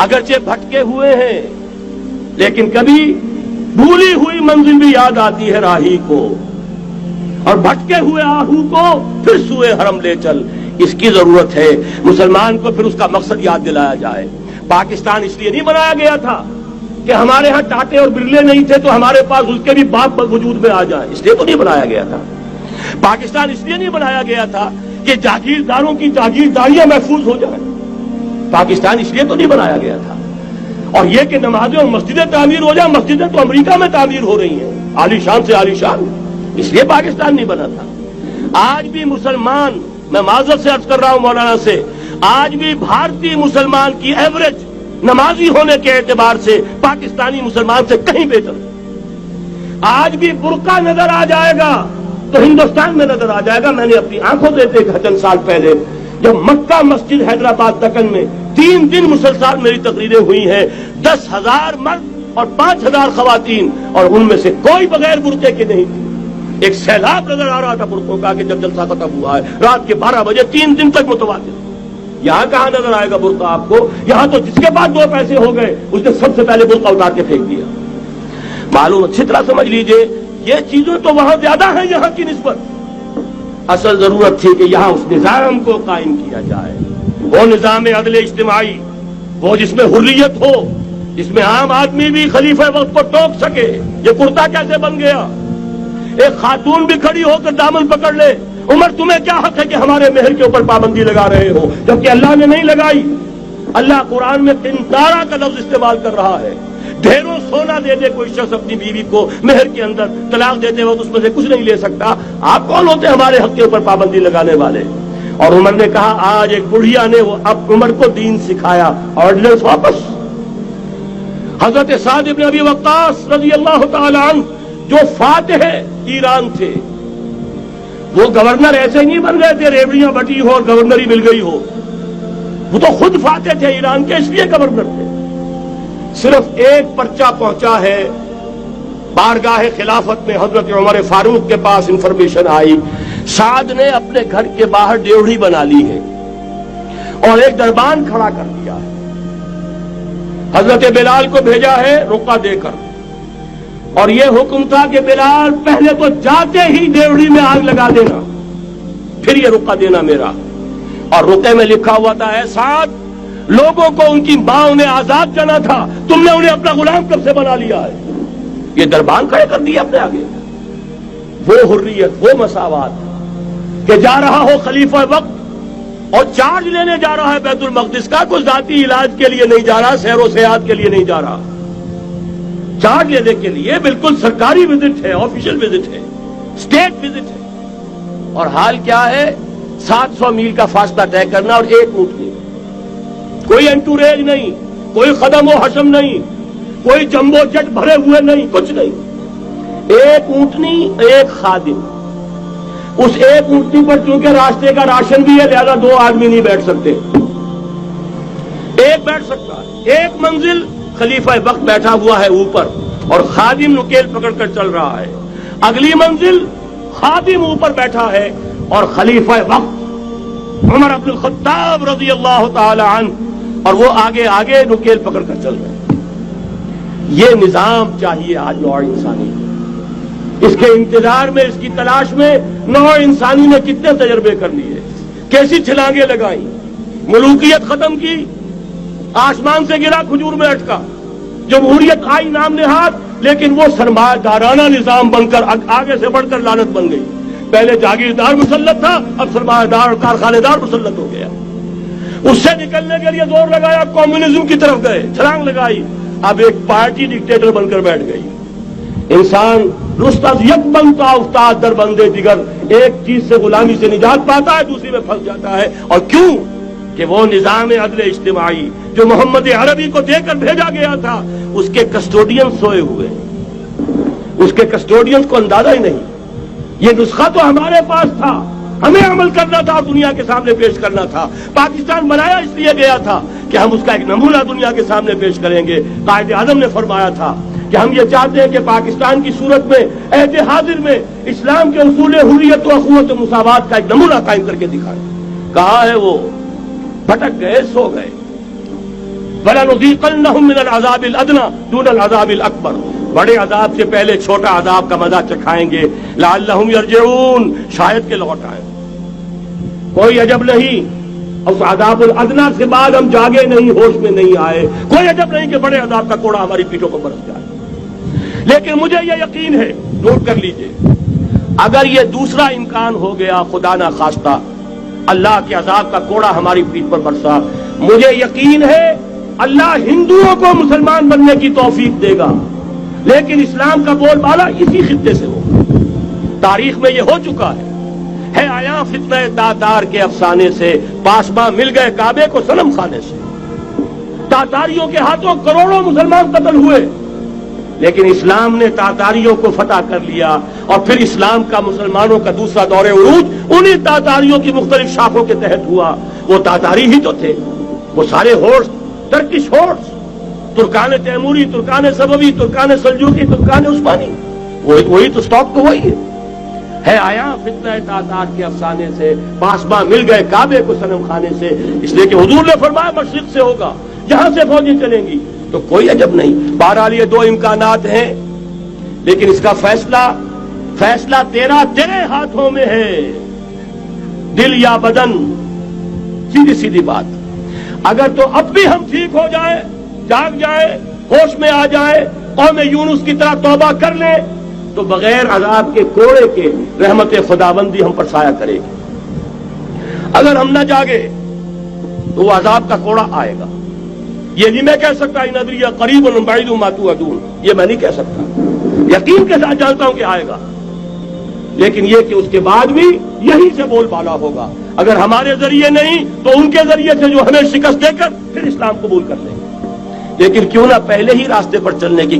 اگرچہ بھٹکے ہوئے ہیں لیکن کبھی بھولی ہوئی منزل بھی یاد آتی ہے راہی کو، اور بھٹکے ہوئے آہو کو پھر سوئے حرم لے چل۔ اس کی ضرورت ہے مسلمان کو پھر اس کا مقصد یاد دلایا جائے۔ پاکستان اس لیے نہیں بنایا گیا تھا کہ ہمارے ہاں ٹاٹے اور برلے نہیں تھے تو ہمارے پاس اس کے بھی باپ وجود میں آ جائیں، اس لیے تو نہیں بنایا گیا تھا۔ پاکستان اس لیے نہیں بنایا گیا تھا کہ جاگیرداروں کی جاگیرداریاں محفوظ ہو جائیں، پاکستان اس لیے تو نہیں بنایا گیا تھا۔ اور یہ کہ نمازیں اور مسجدیں تعمیر ہو جائیں، مسجدیں تو امریکہ میں تعمیر ہو رہی ہیں عالی شان سے عالی شان، اس لیے پاکستان نہیں بنا تھا۔ آج بھی مسلمان، میں معذرت سے عرض کر رہا ہوں مولانا سے، آج بھی بھارتی مسلمان کی ایوریج نمازی ہونے کے اعتبار سے پاکستانی مسلمان سے کہیں بہتر ہے۔ آج بھی برقع نظر آ جائے گا تو ہندوستان میں نظر آ جائے گا۔ میں نے اپنی آنکھوں سے دیکھا چند سال پہلے جب مکہ مسجد حیدرآباد دکن میں 3 دن مسلسل میری تقریریں ہوئی ہیں، 10,000 مرد اور 5,000 خواتین، اور ان میں سے کوئی بغیر برقعے کے نہیں تھی۔ ایک سیلاب نظر آ رہا تھا برقعوں کا کہ جب جلسہ ختم ہوا ہے رات کے 12 بجے 3 دن تک متواتر۔ یہاں کہاں نظر آئے گا برقع آپ کو؟ یہاں تو جس کے پاس 2 پیسے ہو گئے اس نے سب سے پہلے برقع اتار کے پھینک دیا۔ معلوم اچھی طرح سمجھ لیجئے یہ چیزیں تو وہاں زیادہ ہیں یہاں کی نسبت۔ اصل ضرورت تھی کہ یہاں اس نظام کو قائم کیا جائے، وہ نظام عدل اجتماعی، وہ جس میں حریت ہو، جس میں عام آدمی بھی خلیفہ وقت کو ٹوک سکے۔ یہ کرتا کیسے بن گیا؟ ایک خاتون بھی کھڑی ہو کر دامن پکڑ لے، عمر تمہیں کیا حق ہے کہ ہمارے مہر کے اوپر پابندی لگا رہے ہو، جبکہ اللہ نے نہیں لگائی۔ اللہ قرآن میں قنطارہ کا لفظ استعمال کر رہا ہے۔ ڈھیروں سونا دے دے کوئی شخص اپنی بیوی کو مہر کے اندر، طلاق دیتے وقت اس میں سے کچھ نہیں لے سکتا۔ آپ کون ہوتے ہمارے حق کے اوپر پابندی لگانے والے؟ اور عمر نے کہا آج ایک بڑھیا نے وہ اب عمر کو دین سکھایا، آرڈیننس واپس۔ حضرت سعد بن ابی وقاص رضی اللہ تعالی عنہ جو فاتح ایران تھے، وہ گورنر ایسے نہیں بن گئے تھے ریوڑیاں بٹی ہو اور گورنری مل گئی ہو، وہ تو خود فاتح تھے ایران کے، اس لیے گورنر تھے۔ صرف ایک پرچہ پہنچا ہے بارگاہ خلافت میں، حضرت عمر فاروق کے پاس انفارمیشن آئی سعد نے اپنے گھر کے باہر ڈیوڑی بنا لی ہے اور ایک دربان کھڑا کر دیا ہے۔ حضرت بلال کو بھیجا ہے رقعہ دے کر، اور یہ حکم تھا کہ بلال پہلے تو جاتے ہی ڈیوڑی میں آگ لگا دینا، پھر یہ رقعہ دینا میرا۔ اور رقعے میں لکھا ہوا تھا اے سعد، لوگوں کو ان کی ماں نے آزاد جانا تھا، تم نے انہیں اپنا غلام کب سے بنا لیا ہے؟ یہ دربان کھڑے کر دیا اپنے آگے۔ وہ حریت، وہ مساوات کہ جا رہا ہو خلیفہ وقت اور چارج لینے جا رہا ہے بیت المقدس کا، کوئی ذاتی علاج کے لیے نہیں جا رہا، سیر و سیاحت کے لیے نہیں جا رہا، چارج لینے کے لیے بالکل سرکاری وزٹ ہے، آفیشل وزٹ ہے، اسٹیٹ وزٹ ہے۔ اور حال کیا ہے؟ 700 میل کا فاصلہ طے کرنا اور ایک اونٹنی، کوئی انٹوریج نہیں، کوئی خدم و حشم نہیں، کوئی جمبو جٹ بھرے ہوئے نہیں، کچھ نہیں، ایک اونٹنی ایک خادم۔ اس ایک اونٹنی پر چونکہ راستے کا راشن بھی ہے لہذا 2 آدمی نہیں بیٹھ سکتے، ایک بیٹھ سکتا ہے۔ ایک منزل خلیفہ وقت بیٹھا ہوا ہے اوپر اور خادم نکیل پکڑ کر چل رہا ہے، اگلی منزل خادم اوپر بیٹھا ہے اور خلیفہ وقت عمر بن الخطاب رضی اللہ تعالی عنہ اور وہ آگے آگے نکیل پکڑ کر چل رہے ہیں۔ یہ نظام چاہیے آج نوع انسانی کو۔ اس کے انتظار میں، اس کی تلاش میں نوع انسانی نے کتنے تجربے کر لیے، کیسی چھلانگیں لگائیں، ملوکیت ختم کی، آسمان سے گرا کھجور میں اٹکا، جمہوریت آئی نام نہاد، لیکن وہ سرمایہ دارانہ نظام بن کر آگے سے بڑھ کر لعنت بن گئی۔ پہلے جاگیردار مسلط تھا، اب سرمایہ دار اور کارخانے دار مسلط ہو گیا۔ اس سے نکلنے کے لیے زور لگایا، کمیونزم کی طرف گئے، چھلانگ لگائی، اب ایک پارٹی ڈکٹیٹر بن کر بیٹھ گئی۔ انسان رست از یک بنتا افتاد در بندے دیگر، ایک چیز سے غلامی سے نجات پاتا ہے دوسری میں پھنس جاتا ہے۔ اور کیوں؟ کہ وہ نظام عدل اجتماعی جو محمد عربی کو دے کر بھیجا گیا تھا، اس کے کسٹوڈین سوئے ہوئے، اس کے کسٹوڈین کو اندازہ ہی نہیں۔ یہ نسخہ تو ہمارے پاس تھا، ہمیں عمل کرنا تھا اور دنیا کے سامنے پیش کرنا تھا۔ پاکستان بنایا اس لیے گیا تھا کہ ہم اس کا ایک نمونہ دنیا کے سامنے پیش کریں گے۔ قائد اعظم نے فرمایا تھا کہ ہم یہ چاہتے ہیں کہ پاکستان کی صورت میں عہد حاضر میں اسلام کے اصول حریت و اخوت و مساوات کا ایک نمونہ قائم کر کے دکھائیں۔ کہاں ہے وہ؟ بھٹک گئے، سو گئے۔ وَلَنُذِيقَنَّهُم مِّنَ الْعَذَابِ الْأَدْنَىٰ دُونَ الْعَذَابِ الْأَكْبَرِ، بڑے عذاب سے پہلے چھوٹا عذاب کا مزہ چکھائیں گے. لَعَلَّهُمْ يَرْجِعُونَ، شاید کہ لوٹ آئیں. کوئی عجب نہیں اس عذاب الادنا سے بعد ہم جاگے نہیں، ہوش میں نہیں آئے. کوئی عجب نہیں کہ بڑے عذاب کا کوڑا ہماری پیٹھوں پر برس جائے. لیکن مجھے یہ یقین ہے، نوٹ کر لیجئے، اگر یہ دوسرا امکان ہو گیا، خدا نہ خواستہ اللہ کے عذاب کا کوڑا ہماری پیٹھ پر برسا، مجھے یقین ہے اللہ ہندوؤں کو مسلمان بننے کی توفیق دے گا. لیکن اسلام کا بول بالا اسی خطے سے ہوگا. تاریخ میں یہ ہو چکا ہے آیا فتنہ تاتار کے افسانے سے، پاسباں مل گئے کعبے کو صنم خانے سے. تاتاریوں کے ہاتھوں کروڑوں مسلمان قتل ہوئے، لیکن اسلام نے تاتاریوں کو فتح کر لیا. اور پھر اسلام کا مسلمانوں کا دوسرا دور عروج انہی تاتاریوں کی مختلف شاخوں کے تحت ہوا. وہ تاتاری ہی تو تھے، وہ سارے ہورس، ٹرکش ہورس، ترکان تیموری، ترکان سبوی، ترکان سلجوقی، ترکان عثمانی، وہی تو سٹاک تو وہی ہے آیا فتنہ تاتار کے افسانے سے، پاسباں مل گئے کعبے کو صنم خانے سے. اس لیے کہ حضور نے فرمایا مشرق سے ہوگا، جہاں سے فوجیں چلیں گی. تو کوئی عجب نہیں. بہرحال یہ دو امکانات ہیں، لیکن اس کا فیصلہ تیرے ہاتھوں میں ہے، دل یا بدن. سیدھی بات. اگر تو اب بھی ہم ٹھیک ہو جائیں، جاگ جائیں، ہوش میں آ جائیں، قوم یونس کی طرح توبہ کر لیں، تو بغیر عذاب کے کوڑے کے رحمت خداوندی ہم پر سایہ کرے گی. اگر ہم نہ جاگے تو وہ عذاب کا کوڑا آئے گا. یہ نہیں میں کہہ سکتا ان ادری قریب بعید ما توعدون، یہ میں نہیں کہہ سکتا، یقین کے ساتھ جانتا ہوں کہ آئے گا. لیکن یہ کہ اس کے بعد بھی یہی سے بول بالا ہوگا. اگر ہمارے ذریعے نہیں تو ان کے ذریعے سے جو ہمیں شکست دے کر پھر اسلام قبول کر لیں گے. لیکن کیوں نہ پہلے ہی راستے پر چلنے کی